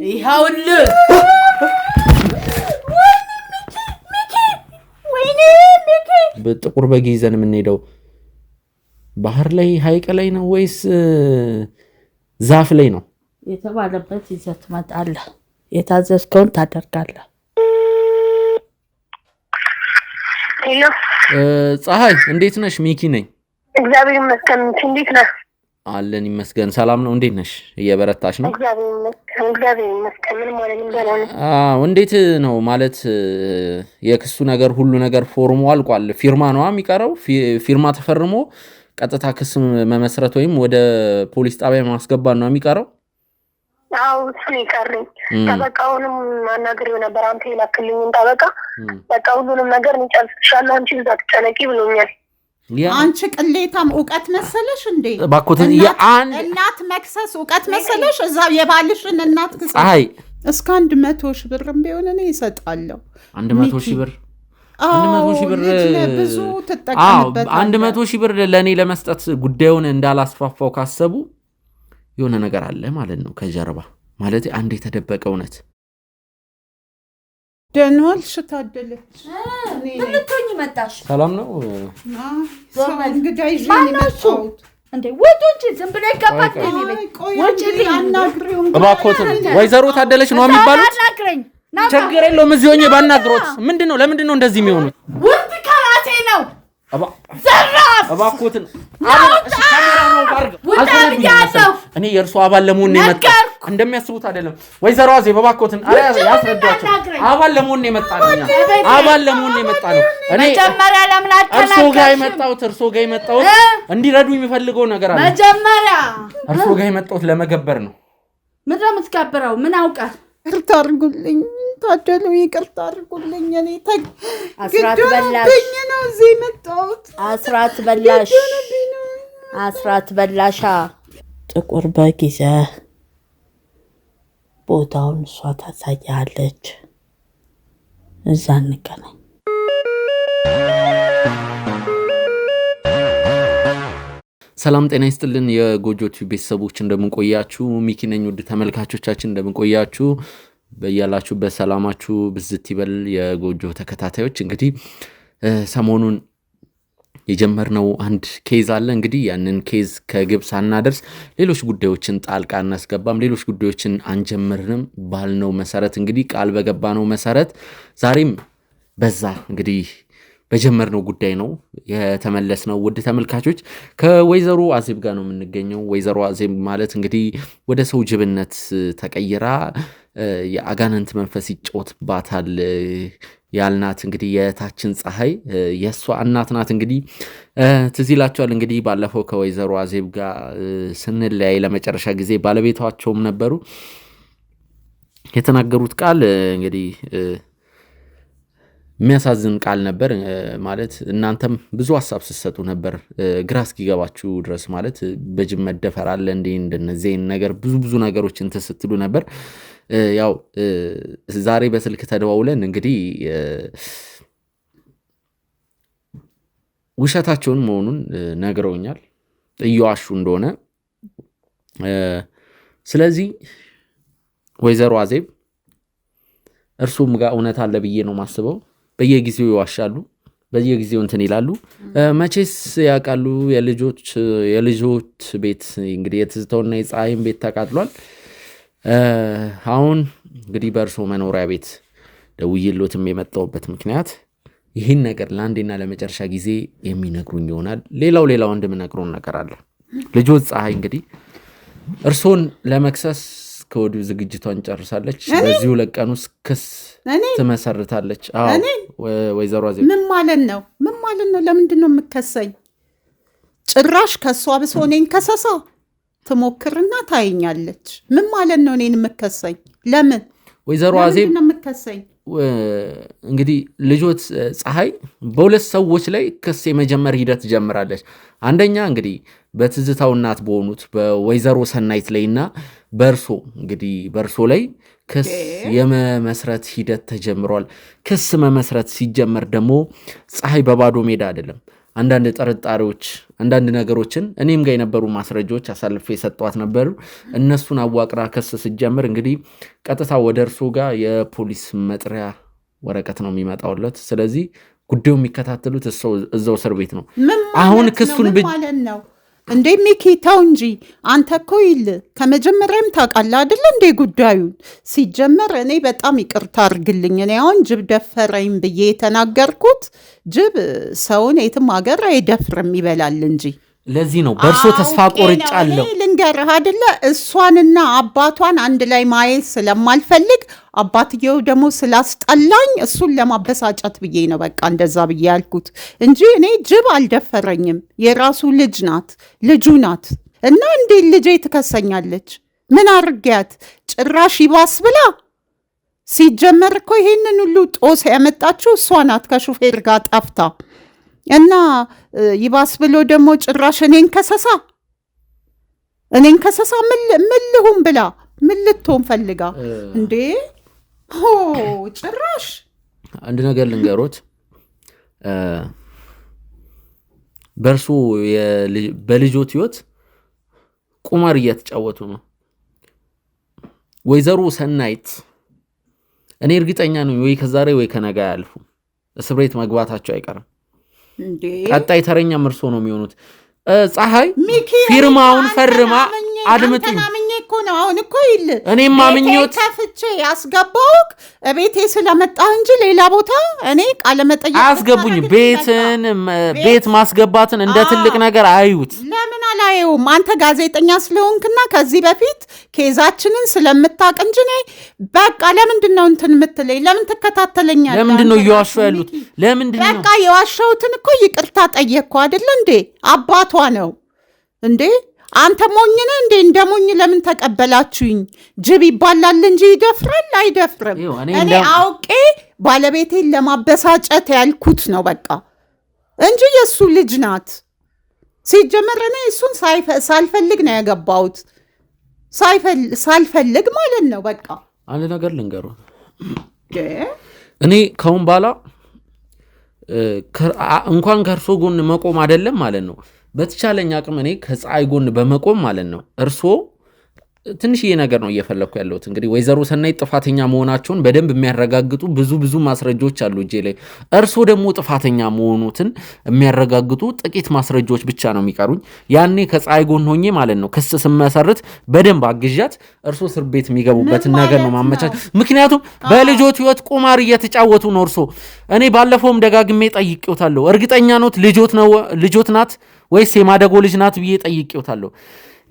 ይኸውልህ በጥቁር በግ ይዘን የምንሄደው ባህር ላይ ሐይቅ ላይ ነው ወይስ ዛፍ ላይ ነው? የተባለበት ይዘህ ትመጣለህ፣ የታዘዝከውን ታደርጋለህ። ሄሎ ፀሐይ እንዴት ነሽ? ሚኪ ነኝ። እግዚአብሔር ይመስገን። እንዴት ነህ? አለን ይመስገን። ሰላም ነው? እንዴት ነሽ? እየበረታሽ ነው? እግዚአብሔር ይመስገን። ምን ማለት ነው? እንዴት ነው ማለት የክሱ ነገር ሁሉ ነገር ፎርሙ አልቋል። ፊርማ ነው የሚቀረው። ፊርማ ተፈርሞ ቀጥታ ክስ መመስረት ወይም ወደ ፖሊስ ጣቢያ ማስገባት ነው የሚቀረው። አዎ እሱ ነው የቀረኝ። ጠበቃውንም አናግሬው ነበር። አንተ የላክልኝን ጠበቃ በቃ ሁሉንም ነገር እንጨርስልሻለሁ፣ አንቺ ብዛ ትጨነቂ ብሎኛል። አንቺ ቅሌታም እውቀት መሰለሽ እንዴ? ባኮትን እናት መክሰስ እውቀት መሰለሽ? እዛ የባልሽን እናት ክሰስ። አይ እስከ 100 ሺህ ብርም ቢሆን እኔ እሰጣለሁ። 100 ሺህ ብር 100 ሺህ ብር ብዙ ተጠቀምበት። 100 ሺህ ብር ለኔ ለመስጠት ጉዳዩን እንዳላስፋፋው ካሰቡ የሆነ ነገር አለ ማለት ነው ከጀርባ። ማለት አንድ የተደበቀ እውነት። ደንዋልሽ ታደለች። ምን ልትሆኚ መጣሽ? ሰላም ነው? እንግዳ ይዤን መጣሁት። እንዴ ወጡ እንጂ ዝም ብለ ይገባል። ወጪ አናግሬው እባክዎትን ወይዘሮ ታደለች ነው የሚባሉት? አናግረኝ። ችግር የለውም እዚህ ሆኜ ባናግሮት። ምንድነው ለምንድነው እንደዚህ የሚሆኑት? ውስጥ ከራሴ ነው። ዘራፍ እባክዎትን ካሜራ ነው ባርግ ወጣብያለሁ። እኔ የእርሱ አባል ለመሆን ነው የመጣ እንደሚያስቡት አይደለም። ወይዘሮ አዜብ እባክዎትን ያስረዷቸው። አባል ለመሆን ነው የመጣ ነው። አባል ለመሆን ነው የመጣ ነው። እኔ መጀመሪያ ለምን እርሶ ጋር የመጣሁት እንዲረዱ የሚፈልገው ነገር አለ። መጀመሪያ እርሶ ጋር የመጣሁት ለመገበር ነው። ምን ነው የምትገብረው? ምን አውቃል? ይቅርታ አድርጉልኝ ታደሉ፣ ይቅርታ አድርጉልኝ። እኔ አስራት በላሽ ነው እዚህ መጣሁት። አስራት በላሻ ጥቁር በግ ይዘህ ቦታውን እሷ ታሳያለች። እዛ እንገናኝ። ሰላም ጤና ይስጥልን የጎጆ ቲቪ ቤተሰቦች እንደምንቆያችሁ። ሚኪ ነኝ። ውድ ተመልካቾቻችን እንደምንቆያችሁ፣ በያላችሁበት ሰላማችሁ ብዝት ይበል። የጎጆ ተከታታዮች እንግዲህ ሰሞኑን የጀመርነው አንድ ኬዝ አለ። እንግዲህ ያንን ኬዝ ከግብ ሳናደርስ ሌሎች ጉዳዮችን ጣልቃ እናስገባም፣ ሌሎች ጉዳዮችን አንጀምርንም ባልነው መሰረት እንግዲህ ቃል በገባነው መሰረት ዛሬም በዛ እንግዲህ በጀመርነው ጉዳይ ነው የተመለስነው። ውድ ተመልካቾች ከወይዘሮ አዜብ ጋር ነው የምንገኘው። ወይዘሮ አዜብ ማለት እንግዲህ ወደ ሰው ጅብነት ተቀይራ የአጋንንት መንፈስ ይጫወትባታል ያልናት እንግዲህ የታችን ፀሐይ የሷ እናት ናት። እንግዲህ ትዝ ይላችኋል እንግዲህ ባለፈው ከወይዘሮ አዜብ ጋር ስንለያይ ለመጨረሻ ጊዜ ባለቤቷቸውም ነበሩ። የተናገሩት ቃል እንግዲህ የሚያሳዝን ቃል ነበር። ማለት እናንተም ብዙ ሀሳብ ስትሰጡ ነበር ግራ እስኪገባችሁ ድረስ። ማለት በጅብ መደፈር አለ እንዴ እንደነዚህ ነገር ብዙ ነገሮችን ስትሉ ነበር። ያው ዛሬ በስልክ ተደዋውለን እንግዲህ ውሸታቸውን መሆኑን ነግረውኛል፣ እየዋሹ እንደሆነ። ስለዚህ ወይዘሮ አዜብ እርሱም ጋር እውነት አለ ብዬ ነው ማስበው። በየጊዜው ይዋሻሉ፣ በየጊዜው እንትን ይላሉ። መቼስ ያውቃሉ። የልጆች ቤት እንግዲህ የትዝታውና የፀሐይም ቤት ተቃጥሏል። አሁን እንግዲህ በእርሶ መኖሪያ ቤት ደውዬልዎትም የመጣሁበት ምክንያት ይህን ነገር ለአንዴና ለመጨረሻ ጊዜ የሚነግሩኝ ይሆናል። ሌላው እንደምነግረውን ነገር አለ። ልጆች ፀሐይ እንግዲህ እርሶን ለመክሰስ ከወዲሁ ዝግጅቷን ጨርሳለች። በዚህ 2 ቀን ውስጥ ክስ ትመሰርታለች። ወይዘሮ አዜብ ምን ማለት ነው? ለምንድን ነው የምከሰኝ? ጭራሽ ከሷ ብሶ እኔን ከሰሳ ትሞክርና ታይኛለች። ምን ማለት ነው እኔን የምከሰኝ? ለምን ወይዘሮ አዜብ ነው የምከሰኝ? እንግዲህ ልጆት ፀሐይ በሁለት ሰዎች ላይ ክስ የመጀመር ሂደት ጀምራለች። አንደኛ እንግዲህ በትዝታው እናት በሆኑት በወይዘሮ ሰናይት ላይና በእርሶ ላይ ክስ የመመስረት ሂደት ተጀምሯል። ክስ መመስረት ሲጀመር ደግሞ ፀሐይ በባዶ ሜዳ አይደለም። አንዳንድ ጥርጣሬዎች አንዳንድ ነገሮችን እኔም ጋር የነበሩ ማስረጃዎች አሳልፌ የሰጧት ነበሩ እነሱን አዋቅራ ክስ ስትጀምር እንግዲህ ቀጥታ ወደ እርሱ ጋር የፖሊስ መጥሪያ ወረቀት ነው የሚመጣውለት ስለዚህ ጉዳዩ የሚከታተሉት እዛው እስር ቤት ነው አሁን ክሱን ማለት ነው እንዴ ሚኪ ተው እንጂ አንተ እኮ ይል ከመጀመሪያም ታውቃለህ አይደል እንዴ ጉዳዩን ሲጀመር እኔ በጣም ይቅርታ አድርግልኝ እኔ አሁን ጅብ ደፈረኝ ብዬ የተናገርኩት ጅብ ሰውን የትም ሀገር አይደፍርም ይበላል እንጂ ለዚህ ነው በርሶ ተስፋ ቆርጫለሁ ልንገርህ አይደለ እሷንና አባቷን አንድ ላይ ማየት ስለማልፈልግ አባትየው ደግሞ ስላስጠላኝ እሱን ለማበሳጨት ብዬ ነው በቃ እንደዛ ብዬ ያልኩት እንጂ እኔ ጅብ አልደፈረኝም የራሱ ልጁ ናት እና እንዴ ልጄ ትከሰኛለች ምን አርጊያት ጭራሽ ይባስ ብላ ሲጀመር እኮ ይሄንን ሁሉ ጦስ ያመጣችው እሷ ናት ከሹፌር ጋር ጠፍታ እና ይባስ ብሎ ደግሞ ጭራሽ እኔን ከሰሳ ምን ልሁን ብላ ምን ልትሆን ፈልጋ እንዴ ጭራሽ አንድ ነገር ልንገሮት በርሱ በልጆት ህይወት ቁማር እየተጫወቱ ነው ወይዘሮ ሰናይት እኔ እርግጠኛ ነኝ ወይ ከዛሬ ወይ ከነገ ያልፉ እስር ቤት መግባታቸው አይቀርም እንዴ ቀጣይ ተረኛ ምርሶ ነው የሚሆኑት ፀሐይ ፊርማውን ፈርማ አድምጡኝ እኮ ነው አሁን እኮ ይል እኔም ማምኞት ከፍቼ ያስገባውክ ቤቴ ስለመጣህ እንጂ ሌላ ቦታ እኔ ቃለ መጠየቅ አስገቡኝ ቤት ማስገባትን እንደ ትልቅ ነገር አዩት ለምን አላየውም አንተ ጋዜጠኛ ስለሆንክና ከዚህ በፊት ኬዛችንን ስለምታውቅ እንጂ እኔ በቃ ለምንድን ነው እንትን የምትለኝ ለምን ትከታተለኛለህ ለምንድን ነው እየዋሹ ያሉት ለምንድን ነው በቃ የዋሸሁትን እኮ ይቅርታ ጠየቅኩ አይደል እንዴ አባቷ ነው እንዴ አንተ ሞኝ ነህ እንዴ እንደሞኝ ለምን ተቀበላችሁኝ ጅብ ይባላል እንጂ ይደፍራል አይደፍርም እኔ አውቄ ባለቤቴን ለማበሳጨት ያልኩት ነው በቃ እንጂ የሱ ልጅ ናት ሲጀመር እኔ እሱን ሳልፈልግ ነው ያገባሁት ሳልፈልግ ማለት ነው በቃ አንድ ነገር ልንገሩ እኔ ካሁን ባላ እንኳን ከእርሶ ጎን መቆም አይደለም ማለት ነው በተቻለኝ አቅም እኔ ከፀሐይ ጎን በመቆም ማለት ነው እርሶ ትንሽዬ ነገር ነው እየፈለኩ ያለሁት እንግዲህ ወይዘሮ ሰናይት ጥፋተኛ መሆናቸውን በደንብ የሚያረጋግጡ ብዙ ማስረጃዎች አሉ እጄ ላይ እርሶ ደግሞ ጥፋተኛ መሆኑትን የሚያረጋግጡ ጥቂት ማስረጃዎች ብቻ ነው የሚቀሩኝ ያኔ ከፀሐይ ጎን ሆኜ ማለት ነው ክስ ስመሰርት በደንብ አግዣት እርሶ እስር ቤት የሚገቡበትን ነገር ነው ማመቻች ምክንያቱም በልጆት ህይወት ቁማር እየተጫወቱ ነው እርሶ እኔ ባለፈውም ደጋግሜ ጠይቄውታለሁ እርግጠኛ ነው ልጆት ናት ወይስ የማደጎ ልጅ ናት ብዬ ጠይቄውታለሁ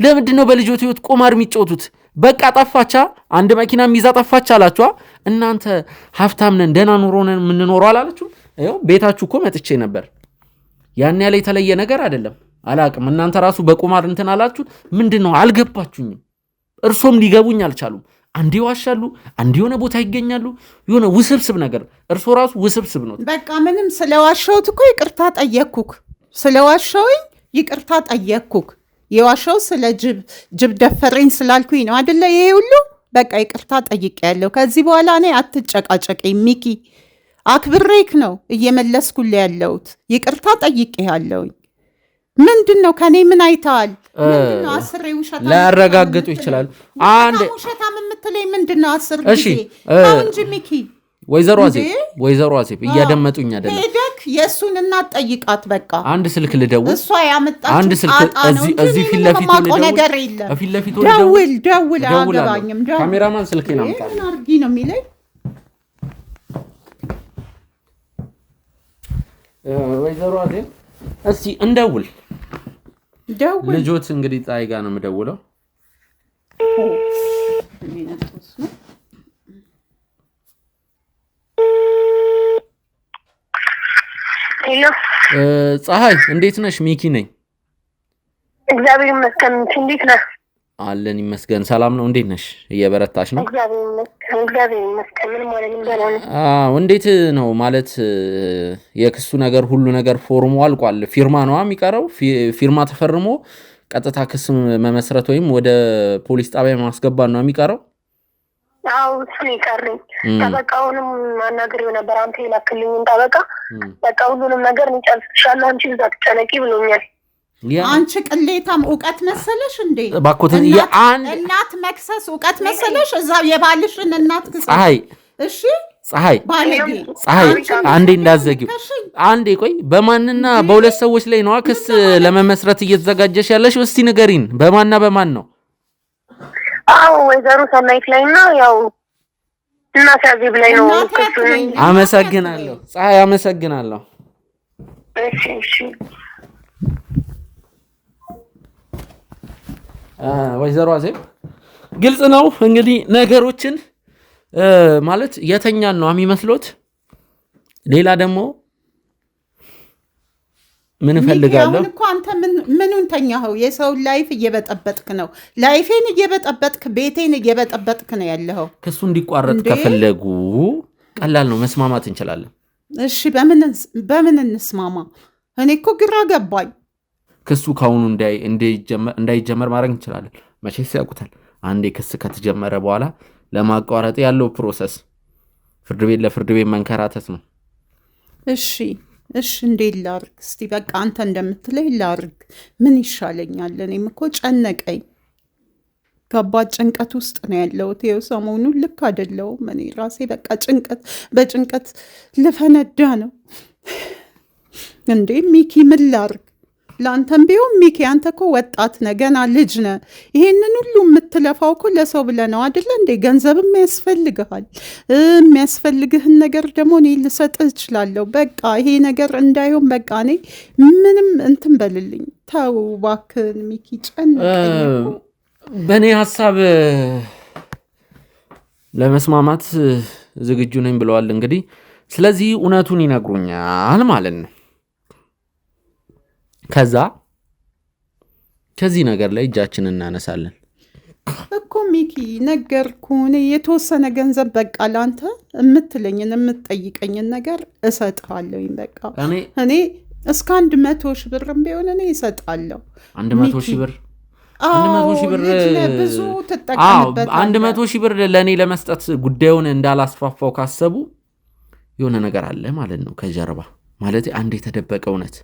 ለምንድን ነው በልጆት ህይወት ቁማር የሚጫወቱት በቃ ጠፋቻ አንድ መኪና ይዛ ጠፋቻ አላችሁ እናንተ ሀብታም ነን ደህና ኑሮ ነን የምንኖረው አላላችሁ አይው ቤታችሁ እኮ መጥቼ ነበር ያን ያለ የተለየ ነገር አይደለም አላቅም እናንተ ራሱ በቁማር እንትን አላችሁ ምንድነው አልገባችሁኝም እርሶም ሊገቡኝ አልቻሉም አንዴ ዋሻሉ አንዴ የሆነ ቦታ ይገኛሉ የሆነ ውስብስብ ነገር እርሶ ራሱ ውስብስብ ነው በቃ ምንም ስለዋሻውት እኮ ይቅርታ ጠየቅኩክ ስለዋሻውኝ ይቅርታ ጠየቅኩክ የዋሻው ስለ ጅብ ደፈረኝ ስላልኩኝ ነው አይደለ ይሄ ሁሉ በቃ ይቅርታ ጠይቄያለሁ ከዚህ በኋላ እኔ አትጨቃጨቀኝ ሚኪ አክብሬክ ነው እየመለስኩልህ ያለሁት ይቅርታ ጠይቄያለሁኝ ምንድነው ከኔ ምን አይተሃል ምንድነው አስሬ ውሸታ ላያረጋግጡ ይችላል አንድ ውሸታም የምትለኝ ምንድነው አስር ጊዜ እንጂ ሚኪ ወይዘሮ አዜብ እያደመጡኝ አይደለም ሄደክ የሱን እናት ጠይቃት በቃ አንድ ስልክ ልደውል እሷ ያመጣችው አንድ ስልክ እዚህ ፊት ለፊት ደውል አገባኝም ካሜራማን ስልኬን አምጣ ምን አርጊ ነው የሚለኝ ወይዘሮ አዜብ እስቲ እንደውል ልጆት እንግዲህ ፀሐይ ጋር ነው የምደውለው ፀሐይ እንዴት ነሽ ሚኪ ነኝ እግዚአብሔር ይመስገን እንዴት ነህ አለን ይመስገን ሰላም ነው እንዴት ነሽ እየበረታሽ ነው እግዚአብሔር ይመስገን ምን ማለት ነው እንዴት ነው ማለት የክሱ ነገር ሁሉ ነገር ፎርሙ አልቋል ፊርማ ነው የሚቀረው ፊርማ ተፈርሞ ቀጥታ ክስ መመስረት ወይም ወደ ፖሊስ ጣቢያ ማስገባት ነው የሚቀረው አው እሱን ይቀርኝ ጠበቃውንም አናግሬው ነበር አንተ ይላክልኝን ጠበቃ በቃ ሁሉንም ነገር እንጨርስሻለሁ አንቺ እዛ ተጨነቂ ብሎኛል። አንቺ ቅሌታም ዕውቀት መሰለሽ እንዴ? ባኮተን እናት መክሰስ ዕውቀት መሰለሽ? እዛ የባልሽን እናት ክሰስ። ፀሐይ እሺ ፀሐይ አንዴ እንዳዘጊው አንዴ ቆይ። በማንና በሁለት ሰዎች ላይ ነው ክስ ለመመስረት እየተዘጋጀሽ ያለሽ? እስቲ ንገሪን በማንና በማን ነው? አዎ ወይዘሮ ሰናይት ላይና ያው እናት ያዚብ ላይ ነው። አመሰግናለሁ ፀሐይ አመሰግናለሁ። እሺ እሺ ወይዘሮ አዜብ ግልጽ ነው እንግዲህ ነገሮችን ማለት የተኛን ነው የሚመስሉት። ሌላ ደግሞ ምን ፈልጋለሁ እኮ አንተ ምኑን ተኛኸው? የሰው ላይፍ እየበጠበጥክ ነው። ላይፌን እየበጠበጥክ ቤቴን እየበጠበጥክ ነው ያለኸው። ክሱ እንዲቋረጥ ከፈለጉ ቀላል ነው፣ መስማማት እንችላለን። እሺ በምን እንስማማ? እኔ እኮ ግራ ገባኝ። ክሱ ካሁኑ እንዳይጀመር ማድረግ እንችላለን። መቼስ ያውቁታል አንዴ ክስ ከተጀመረ በኋላ ለማቋረጥ ያለው ፕሮሰስ ፍርድ ቤት ለፍርድ ቤት መንከራተት ነው። እሺ እንዴት ላርግ? እስቲ በቃ አንተ እንደምትለኝ ላርግ። ምን ይሻለኛል? እኔም እኮ ጨነቀኝ። ከባድ ጭንቀት ውስጥ ነው ያለሁት። ይኸው ሰሞኑን ልክ አይደለሁም እኔ ራሴ በቃ በጭንቀት ልፈነዳ ነው እንዴ። ሚኪ ምን ላርግ? ለአንተም ቢሆን ሚኪ አንተ እኮ ወጣት ነህ፣ ገና ልጅ ነህ። ይሄንን ሁሉ የምትለፋው እኮ ለሰው ብለህ ነው አይደለ እንዴ? ገንዘብም ያስፈልግሃል። የሚያስፈልግህን ነገር ደግሞ እኔ ልሰጥህ እችላለሁ። በቃ ይሄ ነገር እንዳይሆን በቃ እኔ ምንም እንትን በልልኝ። ተው እባክህን ሚኪ ጨነቀኝ። በእኔ ሀሳብ ለመስማማት ዝግጁ ነኝ ብለዋል። እንግዲህ ስለዚህ እውነቱን ይነግሩኛል ማለት ነው። ከዚህ ነገር ላይ እጃችንን እናነሳለን እኮ ሚኪ። ነገርኩህ እኔ የተወሰነ ገንዘብ በቃ ለአንተ የምትለኝን የምትጠይቀኝን ነገር እሰጥሃለሁኝ። በቃ እኔ እስከ 100 ሺህ ብርም ቢሆን እኔ እሰጣለሁ። 100 ሺህ ብር 100 ሺህ ብር ብዙ ትጠቀምበታለህ። 100 ሺህ ብር ለእኔ ለመስጠት ጉዳዩን እንዳላስፋፋው ካሰቡ የሆነ ነገር አለ ማለት ነው ከጀርባ። ማለት አንድ የተደበቀ እውነት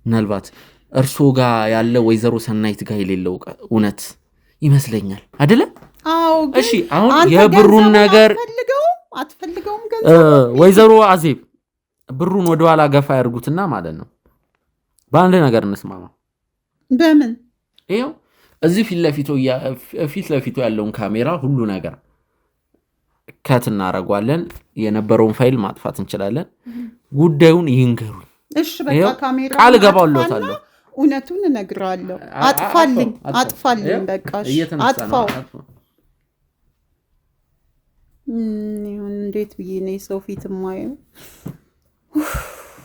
ምናልባት እርሶ ጋር ያለ ወይዘሮ ሰናይት ጋር የሌለው እውነት ይመስለኛል አይደለ? አዎ። እሺ አሁን የብሩን ነገር አትፈልገውም ገንዘብ? ወይዘሮ አዜብ ብሩን ወደኋላ ገፋ ያርጉትና ማለት ነው በአንድ ነገር እንስማማ። በምን? ይኸው እዚህ ፊት ለፊቱ ያለውን ካሜራ ሁሉ ነገር ከት እናደርገዋለን። የነበረውን ፋይል ማጥፋት እንችላለን። ጉዳዩን ይንገሩኝ። እሺ በቃ ካሜራ ቃል ገባለታለሁ። እውነቱን እነግራለሁ። አጥፋልኝ በቃ አጥፋው። እንዴት ብዬ ነው ሰው ፊት የማየው?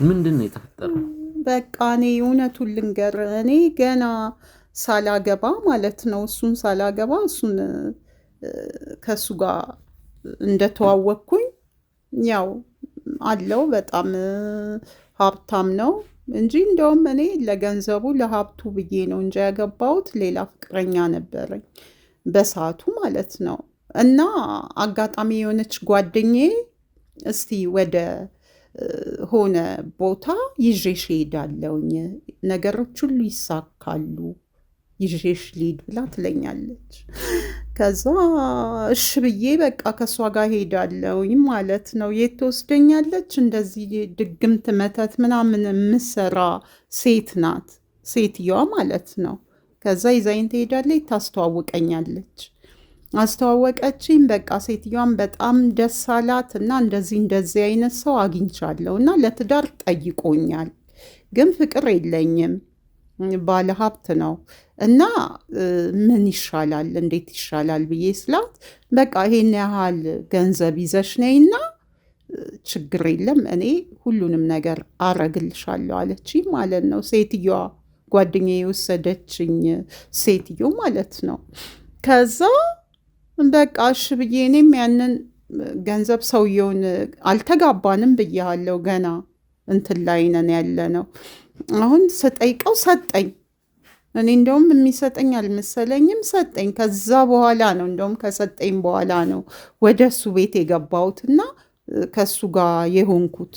ምንድን ነው የተፈጠረው? በቃ እኔ እውነቱን ልንገር። እኔ ገና ሳላገባ ማለት ነው እሱን ከእሱ ጋር እንደተዋወቅኩኝ ያው አለው በጣም ሀብታም ነው እንጂ እንደውም እኔ ለገንዘቡ ለሀብቱ ብዬ ነው እንጂ ያገባሁት ሌላ ፍቅረኛ ነበረኝ በሰዓቱ ማለት ነው። እና አጋጣሚ የሆነች ጓደኛዬ እስቲ ወደ ሆነ ቦታ ይዤሽ እሄዳለሁኝ፣ ነገሮች ሁሉ ይሳካሉ፣ ይዤሽ ልሂድ ብላ ትለኛለች። ከዛ እሺ ብዬ በቃ ከእሷ ጋር ሄዳለሁኝ ማለት ነው። የት ትወስደኛለች? እንደዚህ ድግምት መተት ምናምን የምትሰራ ሴት ናት ሴትየዋ ማለት ነው። ከዛ ይዛኝ ትሄዳለች፣ ታስተዋውቀኛለች። አስተዋወቀችኝ። በቃ ሴትዮዋን በጣም ደስ አላት እና እንደዚህ አይነት ሰው አግኝቻለሁ እና ለትዳር ጠይቆኛል፣ ግን ፍቅር የለኝም፣ ባለ ሀብት ነው እና ምን ይሻላል እንዴት ይሻላል ብዬ ስላት በቃ ይሄን ያህል ገንዘብ ይዘሽ ነይና ችግር የለም እኔ ሁሉንም ነገር አረግልሻለሁ አለችኝ ማለት ነው። ሴትዮዋ ጓደኛዬ የወሰደችኝ ሴትዮ ማለት ነው። ከዛ በቃ እሺ ብዬ እኔም ያንን ገንዘብ ሰውየውን አልተጋባንም ብያለሁ፣ ገና እንትን ላይ ነን ያለ ነው። አሁን ስጠይቀው ሰጠኝ እኔ እንደውም የሚሰጠኝ አልመሰለኝም፣ ሰጠኝ። ከዛ በኋላ ነው እንደውም ከሰጠኝ በኋላ ነው ወደ እሱ ቤት የገባሁትና ከሱ ጋር የሆንኩት።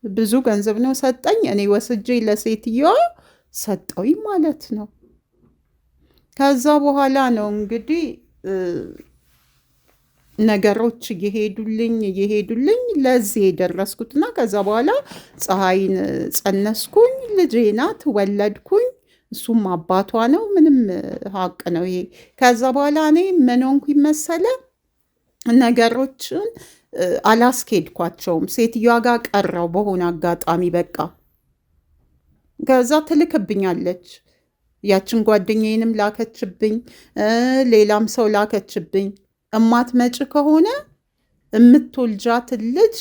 ብዙ ገንዘብ ነው ሰጠኝ። እኔ ወስጄ ለሴትዮዋ ሰጠውኝ ማለት ነው። ከዛ በኋላ ነው እንግዲህ ነገሮች እየሄዱልኝ ለዚህ የደረስኩትና ከዛ በኋላ ፀሐይን ጸነስኩኝ። ልጄ ናት፣ ወለድኩኝ። እሱም አባቷ ነው። ምንም ሀቅ ነው ይሄ። ከዛ በኋላ እኔ ምን ሆንኩኝ መሰለ፣ ነገሮችን አላስኬድኳቸውም። ሴትዮዋ ጋር ቀረው በሆነ አጋጣሚ በቃ። ከዛ ትልክብኛለች። ያችን ጓደኛዬንም ላከችብኝ፣ ሌላም ሰው ላከችብኝ። እማትመጭ ከሆነ እምትወልጃትን ልጅ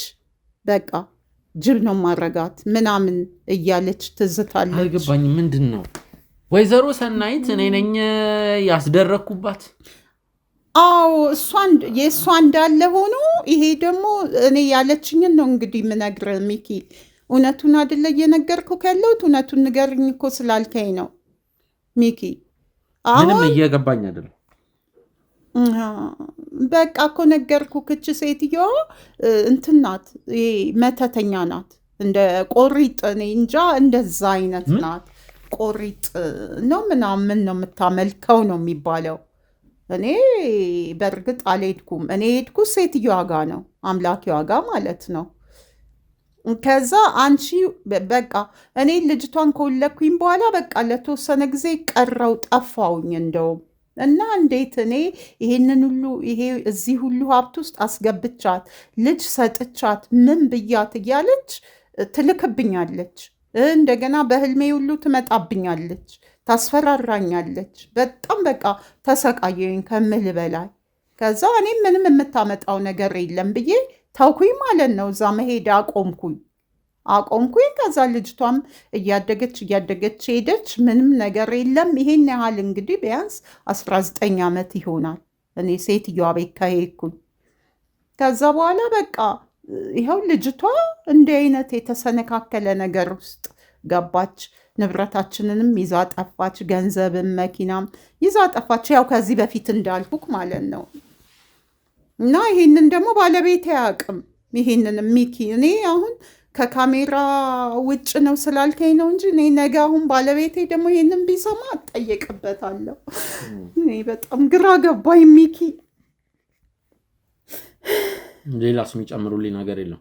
በቃ ጅብ ነው ማረጋት ምናምን እያለች ትዝታለች። አልገባኝም። ምንድን ነው ወይዘሮ ሰናይት እኔ ነኝ ያስደረኩባት? አዎ የእሷ እንዳለ ሆኖ ይሄ ደግሞ እኔ ያለችኝን ነው እንግዲህ ምነግርህ ሚኪ። እውነቱን አይደለ እየነገርኩህ ያለሁት? እውነቱን ንገርኝ እኮ ስላልከኝ ነው ሚኪ። ምንም እየገባኝ አይደለም። በቃ እኮ ነገርኩህ። ክች ሴትዮዋ እንትን ናት፣ መተተኛ ናት። እንደ ቆሪጥ፣ እኔ እንጃ እንደዛ አይነት ናት። ቆሪጥ ነው ምናምን ነው የምታመልከው ነው የሚባለው። እኔ በእርግጥ አልሄድኩም። እኔ የሄድኩት ሴትዮዋ ጋ ነው፣ አምላኪዋ ጋ ማለት ነው። ከዛ አንቺ በቃ እኔ ልጅቷን ከወለድኩኝ በኋላ በቃ ለተወሰነ ጊዜ ቀረው ጠፋውኝ እንደውም። እና እንዴት እኔ ይሄንን ሁሉ እዚህ ሁሉ ሀብት ውስጥ አስገብቻት ልጅ ሰጥቻት ምን ብያት እያለች ትልክብኛለች። እንደገና በህልሜ ሁሉ ትመጣብኛለች፣ ታስፈራራኛለች። በጣም በቃ ተሰቃየኝ ከምል በላይ። ከዛ እኔ ምንም የምታመጣው ነገር የለም ብዬ ታውኩኝ ማለት ነው። እዛ መሄድ አቆምኩኝ። ከዛ ልጅቷም እያደገች ሄደች። ምንም ነገር የለም። ይሄን ያህል እንግዲህ ቢያንስ 19 ዓመት ይሆናል እኔ ሴትዮዋ ቤት ከሄድኩኝ። ከዛ በኋላ በቃ ይኸው ልጅቷ እንዲህ አይነት የተሰነካከለ ነገር ውስጥ ገባች። ንብረታችንንም ይዛ ጠፋች፣ ገንዘብም መኪናም ይዛ ጠፋች። ያው ከዚህ በፊት እንዳልኩክ ማለት ነው። እና ይሄንን ደግሞ ባለቤቴ አያውቅም። ይሄንን ሚኪ እኔ አሁን ከካሜራ ውጭ ነው ስላልከኝ ነው እንጂ እኔ ነገ አሁን ባለቤቴ ደግሞ ይሄንን ቢሰማ አጠየቅበታለሁ። እኔ በጣም ግራ ገባኝ ሚኪ። ሌላስ የሚጨምሩልኝ ነገር የለም?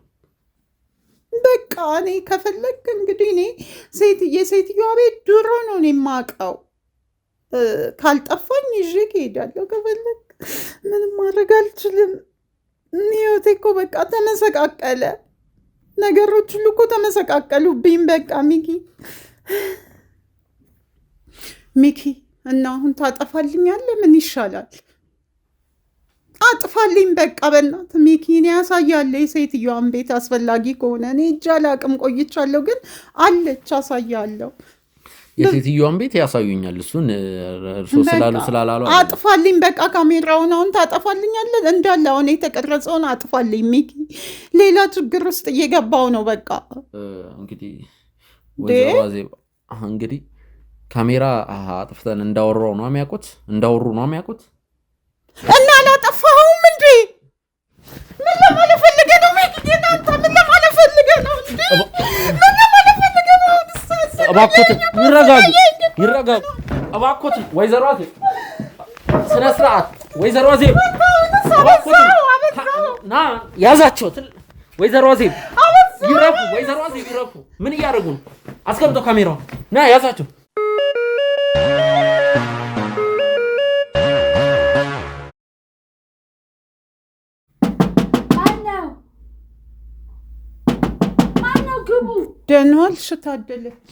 በቃ እኔ ከፈለግ እንግዲህ እኔ የሴትዮዋ ቤት ድሮ ነው እኔ የማውቀው። ካልጠፋኝ ይዤ እሄዳለሁ ከፈለግ። ምንም ማድረግ አልችልም። ህይወቴ እኮ በቃ ተመሰቃቀለ። ነገሮች ሁሉ እኮ ተመሰቃቀሉብኝ። በቃ ሚኪ እና አሁን ታጠፋልኛለህ? ምን ይሻላል? አጥፋልኝ በቃ በእናት ሚኪ። እኔ ያሳያለሁ የሴትዮዋን ቤት አስፈላጊ ከሆነ። እኔ እጅ አላቅም ቆይቻለሁ፣ ግን አለች አሳያለሁ። የሴትዮዋን ቤት ያሳዩኛል። እሱን እርሶ ስላላሉ አጥፋልኝ በቃ ካሜራውን አሁን ታጠፋልኛለህ እንዳለ አሁን የተቀረጸውን አጥፋልኝ ሚኪ። ሌላ ችግር ውስጥ እየገባው ነው በቃ። እንግዲህ እንግዲህ ካሜራ አጥፍተን እንዳወሩ ነው የሚያውቁት እና አላጠፋሁም እንዴ? ምን ለማለት ፈልገህ ነው ሚኪ? ጌታንታ ምን ለማለት ፈልገህ ነው እንዴ? ምን ለማለት ፈልገህ ነው? እባክዎት ይረጋጉ። እባክዎት ወይዘሮ አዜብ ስነ ስርዓት። ወይዘሮ አዜብ ና ያዛቸው። ወይዘሮ አዜብ ይረፉ። ምን እያደረጉ ነው? አስቀምጠው ካሜራውን። ና ያዛቸው። ደህና ዋልሽ ታደለች።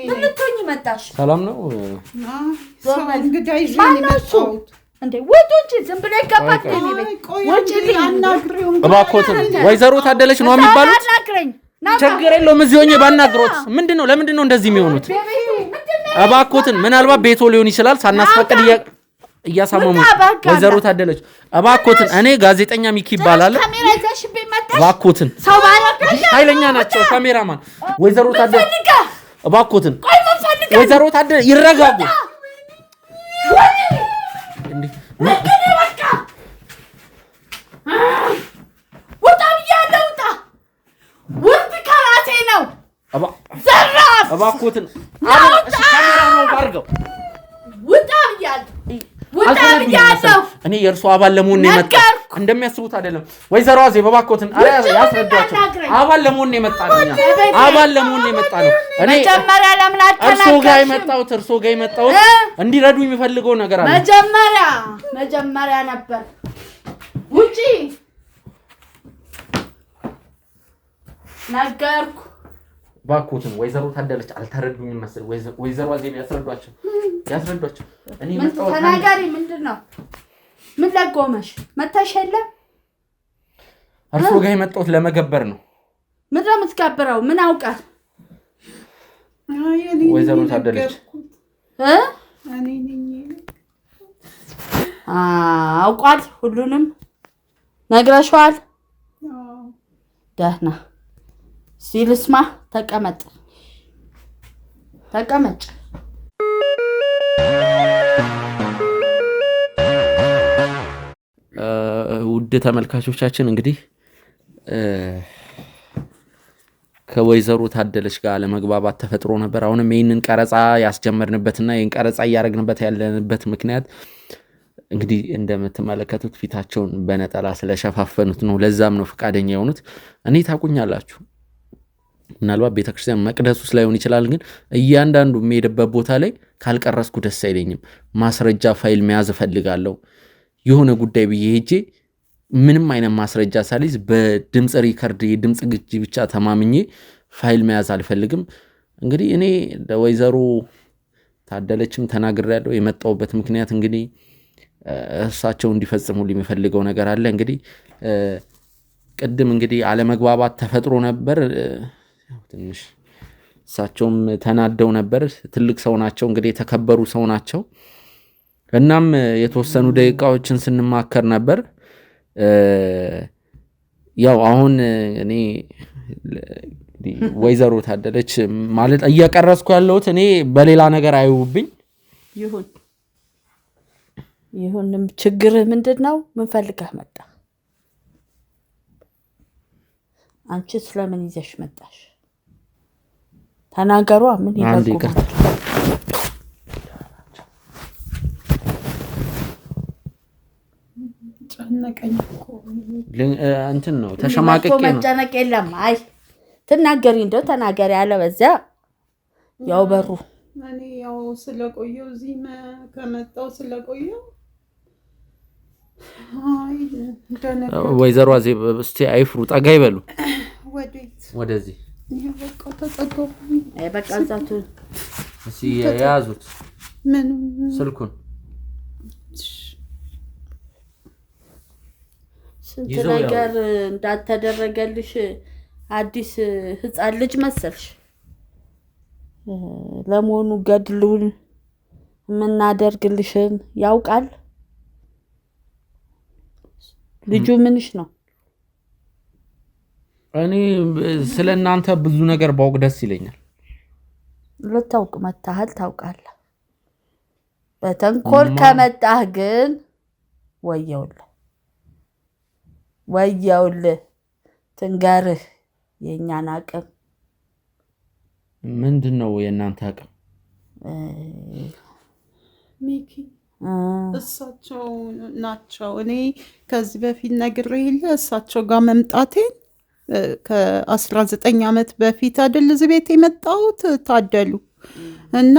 ምን ልትሆኚ መጣሽ? ሰላም ነው? እንግዳ ይዤ ነው የመጣሁት። እንዴ ወጡ እንጂ ዝም ብሎ ይገባል። እባክዎትን ወይዘሮ ታደለች ነው የሚባሉት? ችግር የለውም እዚህ ሆኜ ባናግሮት። ምንድነው? ለምንድን ነው እንደዚህ የሚሆኑት? እባክዎትን ምናልባት ቤቶ ሊሆን ይችላል ሳናስፈቅድ እያሳመሙ። ወይዘሮ ታደለች እባክዎትን፣ እኔ ጋዜጠኛ ሚኪ ይባላል። እባክዎትን ኃይለኛ ናቸው ካሜራማን። ወይዘሮ ታደለች እባክዎትን ወይዘሮ ታደለ ይረጋጉ እንዴ በቃ ወጣ ብያለሁ ውርድ ከራሴ ነው ዘራፍ እባክዎትን ካሜራ ነው ባርገው ወጣ ብያለሁ እኔ የእርሱ አባል ለመሆን ነው የመጣ እንደሚያስቡት አይደለም ወይዘሮ አዜብ እባክዎትን ያስረዷቸው አባል ለመሆን ነው የመጣ ነው አባል ለመሆን ነው የመጣ ነው እኔ መጀመሪያ ለምን አልተናገርሽም እርሶ ጋር የመጣሁት እንዲረዱኝ የሚፈልገው ነገር አለ መጀመሪያ ነበር ውጪ ነገርኩ ባኮትን ወይዘሮ ታደለች አልተረዱኝም መሰል ወይዘሮ አዜብ ያስረዷቸው እኔ መጣሁ ተናጋሪ ምንድነው ምን ለጎመሽ መታሽ የለም እርሶ ጋር የመጣሁት ለመገበር ነው ምንድነው የምትገብረው ምን አውቃት ወይዘሮ ታደለች እኔ ነኝ አውቃል ሁሉንም ነግረሽዋል ደህና ሲልስማ ተቀመጭ ውድ ተመልካቾቻችን እንግዲህ ከወይዘሮ ታደለች ጋር ለመግባባት ተፈጥሮ ነበር አሁንም ይሄንን ቀረጻ ያስጀመርንበትና ይሄን ቀረጻ ያያረግንበት ያለንበት ምክንያት እንግዲህ እንደምትመለከቱት ፊታቸውን በነጠላ ስለሸፋፈኑት ነው ለዛም ነው ፈቃደኛ የሆኑት እኔ ታቁኛላችሁ ምናልባት ቤተክርስቲያን መቅደሱስ ላይሆን ይችላል ግን እያንዳንዱ የሚሄድበት ቦታ ላይ ካልቀረስኩ ደስ አይለኝም ማስረጃ ፋይል መያዝ ፈልጋለሁ የሆነ ጉዳይ ብዬ ሄጄ ምንም አይነት ማስረጃ ሳልይዝ በድምጽ ሪከርድ የድምጽ ግጂ ብቻ ተማምኜ ፋይል መያዝ አልፈልግም እንግዲህ እኔ ለወይዘሮ ታደለችም ተናግሬያለሁ የመጣሁበት ምክንያት እንግዲህ እርሳቸው እንዲፈጽሙልኝ የሚፈልገው ነገር አለ እንግዲህ ቅድም እንግዲህ አለመግባባት ተፈጥሮ ነበር ትንሽ እሳቸውም ተናደው ነበር ትልቅ ሰው ናቸው እንግዲህ የተከበሩ ሰው ናቸው እናም የተወሰኑ ደቂቃዎችን ስንማከር ነበር ያው አሁን እኔ ወይዘሮ ታደለች ማለት እየቀረስኩ ያለሁት እኔ በሌላ ነገር አይውብኝ ይሁንም ችግር ምንድነው ምን ፈልገህ መጣ አንቺ ስለምን ይዘሽ መጣሽ ተናገሯ ምን ይፈልጉ እንትን ነው ተሸማቀቄ ነው መጨነቅ የለም አይ ትናገሪ እንደው ተናገሪ ያለ በዚያ ያው በሩ እኔ ያው ስለቆየው እዚህ ከመጣው ስለቆየው አይ ወይዘሮ አዜብ እስቲ አይፍሩ ጠጋ ይበሉ ወደዚህ በቃ ተጠጋው በቃ ዛቱ እሺ ያዙት ምን ስልኩን ስንት ነገር እንዳተደረገልሽ አዲስ ህፃን ልጅ መሰልሽ ለሞኑ ገድሉን ምናደርግልሽን ያውቃል ልጁ ምንሽ ነው እኔ ስለናንተ ብዙ ነገር ባውቅ ደስ ይለኛል ለታውቅ መታህል ታውቃለህ በተንኮል ከመጣህ ግን ወየውልህ ትንገርህ የኛን አቅም ምንድነው የናንተ አቅም ሚኪ እሳቸው ናቸው እኔ ከዚህ በፊት ነግሬህ እሳቸው ጋር መምጣቴን ከ19 ዓመት በፊት አይደል እዚህ ቤት የመጣሁት ታደሉ እና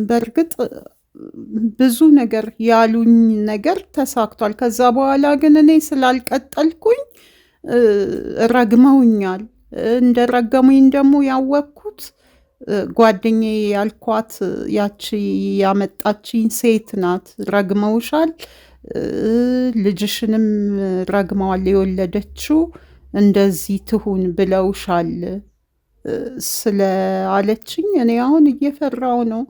በርግጥ ብዙ ነገር ያሉኝ ነገር ተሳክቷል ከዛ በኋላ ግን እኔ ስላልቀጠልኩኝ ረግመውኛል እንደረገሙኝ ደግሞ ያወቅኩት ጓደኛዬ ያልኳት ያቺ ያመጣችኝ ሴት ናት ረግመውሻል ልጅሽንም ረግመዋል የወለደችው እንደዚህ ትሁን ብለውሻል ስለ አለችኝ እኔ አሁን እየፈራው ነው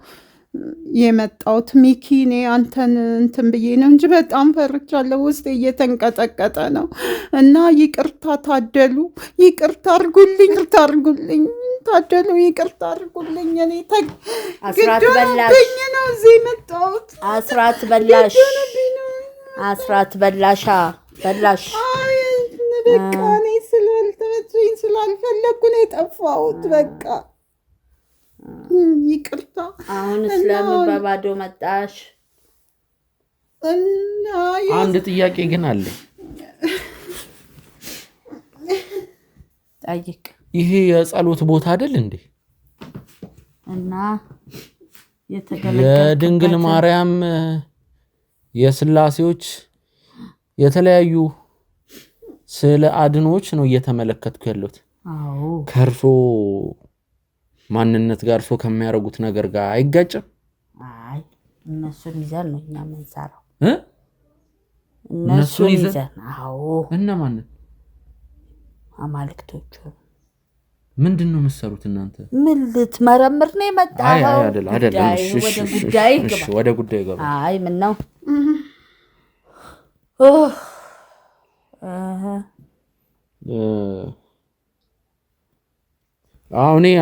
የመጣሁት ሚኪ። እኔ አንተን እንትን ብዬ ነው እንጂ በጣም ፈርቻለሁ። ውስጤ እየተንቀጠቀጠ ነው እና ይቅርታ ታደሉ፣ ይቅርታ አርጉልኝ ታደሉ፣ ይቅርታ አርጉልኝ። እኔ ግዶብኝ ነው እዚህ የመጣሁት። አስራት በላሽ በቃ እኔ ስላልተመቸኝ ስላልፈለግኩ ነው የጠፋሁት። በቃ ይቅርታ። አሁን ስለምን በባዶ መጣሽ? አንድ ጥያቄ ግን አለ። ጠይቅ። ይሄ የጸሎት ቦታ አይደል እንዴ? እና የድንግል ማርያም የስላሴዎች የተለያዩ ስለ አድኖች ነው እየተመለከትኩ ያለሁት። አዎ ከርሶ ማንነት ጋር እርሶ ከሚያደርጉት ነገር ጋር አይጋጭም? አይ እነሱን ይዘን ነው እኛ የምንሰራው። እነሱን ይዘን? አዎ። እነማን? አማልክቶቹ። ምንድን ነው የምትሰሩት እናንተ? ምን ልትመረምር ነው የመጣኸው? ወደ ጉዳይ ገባ። አይ ምን ነው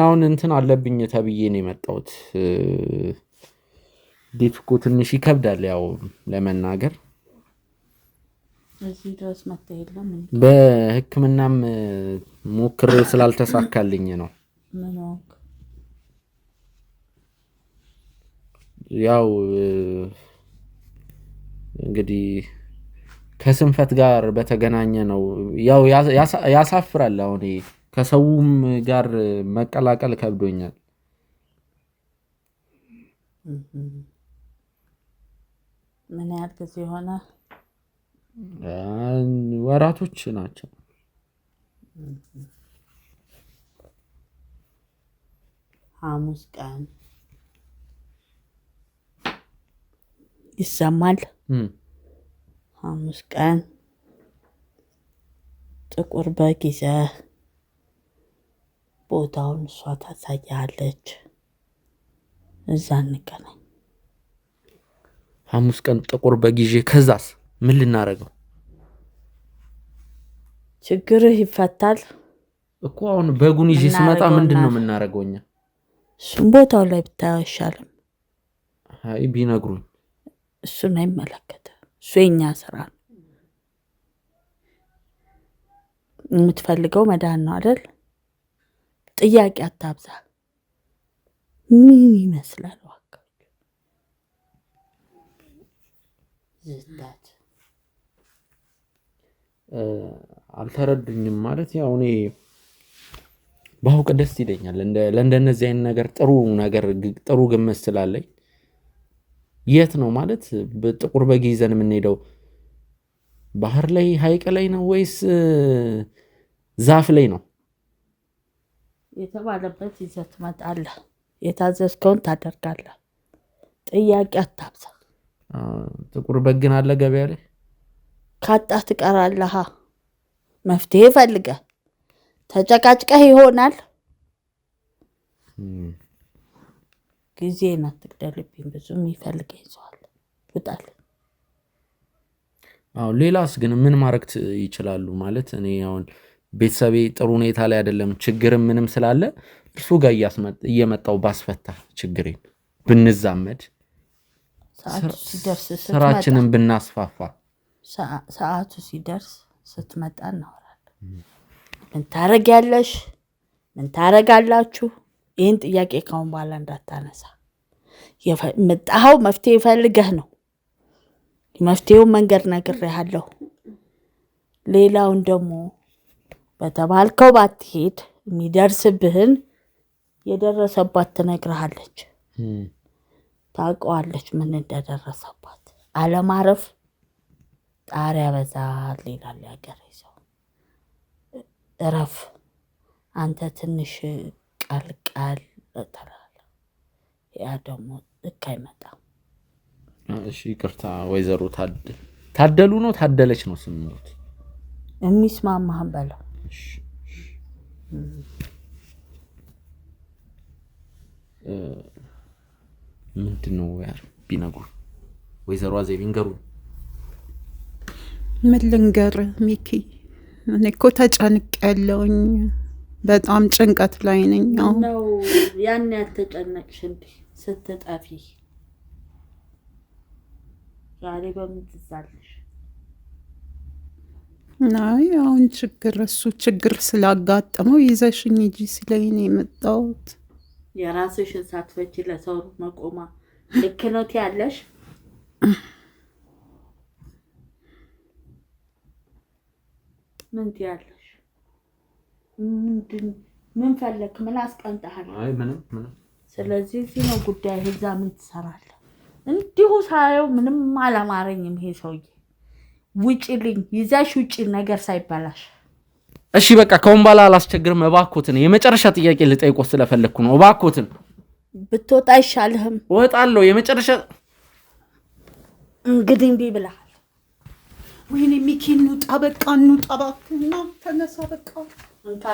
አሁን እንትን አለብኝ ተብዬ ነው የመጣሁት። ዲፍኩ ትንሽ ይከብዳል ያው ለመናገር። እዚህ ድረስ መጥተህ የለም እንዴ? በሕክምናም ሞክሬው ስላልተሳካልኝ ነው። ምን ነው ያው እንግዲህ ከስንፈት ጋር በተገናኘ ነው። ያው ያሳፍራል። አሁን ከሰውም ጋር መቀላቀል ከብዶኛል። ምን ያህል ጊዜ ሆነ? ወራቶች ናቸው። ሐሙስ ቀን ይሰማል። ሐሙስ ቀን ጥቁር በግ ይዘህ ቦታውን እሷ ታሳያለች። እዛ እንገናኝ። ሐሙስ ቀን ጥቁር በግ ይዤ ከዛስ ምን ልናረገው? ችግርህ ይፈታል እኮ። አሁን በጉን ይዤ ስመጣ ምንድነው የምናረገው እኛ? እሱም ቦታው ላይ ብታየው አይሻልም? አይ ቢነግሩኝ። እሱን አይመለከትም። እሱ የኛ ስራ ነው። የምትፈልገው መዳን ነው አይደል? ጥያቄ አታብዛ። ምን ይመስላል ዋካችሁ? ዝታት አልተረዱኝም ማለት ያው እኔ ባውቅ ደስ ይለኛል። ለእንደነዚህ አይነት ነገር ጥሩ ግምት ስላለኝ የት ነው ማለት በጥቁር በግ ይዘን የምንሄደው? ባህር ላይ ሐይቅ ላይ ነው ወይስ ዛፍ ላይ ነው? የተባለበት ይዘህ ትመጣለህ። የታዘዝከውን ታደርጋለህ። ጥያቄ አታብዛ። ጥቁር በግ ግን አለ ገበያ ላይ? ካጣህ ትቀራለህ። መፍትሄ ፈልገህ ተጨቃጭቀህ ይሆናል። ጊዜን አትግደልብኝ። ብዙ የሚፈልገኝ ሰው አለ። ውጣል። ሌላስ ግን ምን ማድረግ ይችላሉ ማለት? እኔ አሁን ቤተሰቤ ጥሩ ሁኔታ ላይ አይደለም፣ ችግርም ምንም ስላለ እርሱ ጋር እየመጣው ባስፈታ ችግሬን ብንዛመድ፣ ስራችንን ብናስፋፋ፣ ሰዓቱ ሲደርስ ስትመጣ እናወራለን። ምን ታረጊያለሽ? ምን ታረጋላችሁ? ይህን ጥያቄ ካሁን በኋላ እንዳታነሳ። የመጣኸው መፍትሄ ፈልገህ ነው። መፍትሄውን መንገድ ነግሬሃለሁ። ሌላውን ደግሞ በተባልከው ባትሄድ የሚደርስብህን የደረሰባት ትነግርሃለች። ታውቀዋለች ምን እንደደረሰባት። አለማረፍ ጣሪያ በዛል ይላል ያገሬ ሰው። እረፍ። አንተ ትንሽ ቃል ትላለህ። ያ ደግሞ ልክ አይመጣም። እሺ ይቅርታ ወይዘሮ ታደሉ ነው ታደለች ነው ስሙት? የሚስማማህን በለው። ምንድነው ቢነግሩ ወይዘሮ አዜብ ይንገሩ። ምን ልንገር ሚኪ፣ እኔ እኮ ተጨንቄያለሁኝ። በጣም ጭንቀት ላይ ነኝ። ነው ያን ያተጨነቅሽ እንዴ ስትጠፊ? ዛሬ በምን ትዛለሽ? ናይ አሁን እሱ ችግር ስላጋጠመው ይዘሽኝ ሂጂ ሲለኝ ነው የመጣሁት። የራስሽን ሳትፈቺ ለሰው መቆማ ልክ ነው ትያለሽ? ምን ትያለሽ? ምን ፈለክ? ምን አስቀንጣሃል? አይ ምንም። ስለዚህ እዚህ ነው ጉዳይ። እዛ ምን ትሰራለህ? እንዲሁ ሳየው ምንም አላማረኝም ይሄ ሰውዬ። ውጪልኝ፣ ይዛሽ ውጪ ነገር ሳይባላሽ። እሺ በቃ ከውን ባላ አላስቸግርም። እባክዎትን የመጨረሻ ጥያቄ ልጠይቆ ስለፈለኩ ነው። እባክዎትን ብትወጣ አይሻልህም? እወጣለሁ። የመጨረሻ እንግዲህ እምቢ ብለሃል። ወይኔ ሚኪ እንውጣ፣ በቃ እንውጣ እባክህ። ተነሳ በቃ። እንካ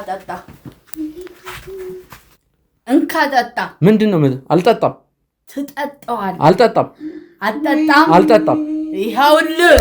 ጠጣ። ምንድነው? አልጠጣም። ትጠጣዋለህ። አልጠጣም። አልጠጣም። አልጠጣም። ይኸውልህ